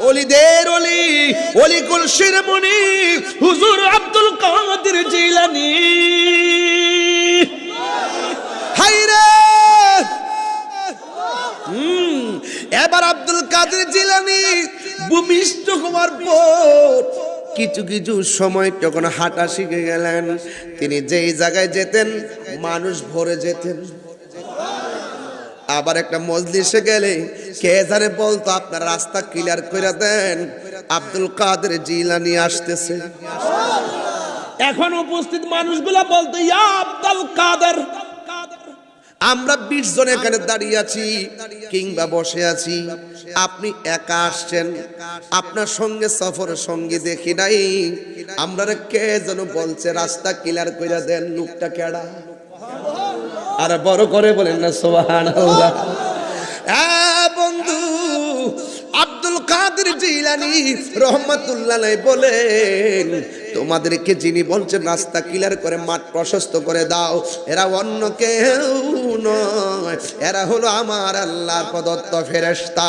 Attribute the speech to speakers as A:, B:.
A: ওলিদের ওলি অলিকুল শিরমণি হুজুর আব্দুল কাদের জিলানী। হায়রে এবার আব্দুল কাদের জিলানী ভূমিষ্ঠ হওয়ার পর কিছু কিছু সময় যখন হাঁটা শিখে গেলেন, তিনি যেই জায়গায় যেতেন মানুষ ভরে যেতেন। আবার একটা মজলিসে গেলে কে জানে বলতো আপনার রাস্তা ক্লিয়ার করে দেন, আব্দুল কাদের জিলানী আসতেছে। এখন উপস্থিত মানুষগুলা বলতো ইয়া আব্দুল কাদের। আমরা 20 জন এখানে দাঁড়িয়ে আছি কিংবা বসে আছি, আপনি একা আসছেন, আপনার সঙ্গে সফরের সঙ্গী দেখি নাই। আমরা কে যেন বলছে রাস্তা ক্লিয়ার করে দেন, লোকটা কেডা? আর বড় করে বলেন না সুবহানাল্লাহ। বন্ধু আব্দুল কাদের জিলানী রহমাতুল্লাহ আলাইহি বলেন, তোমাদেরকে যিনি বলছেন রাস্তা ক্লিয়ার করে মাঠ প্রশস্ত করে দাও, এরা অন্য কেউ নয়, এরা হলো আমার আল্লাহর প্রদত্ত ফেরেশতা।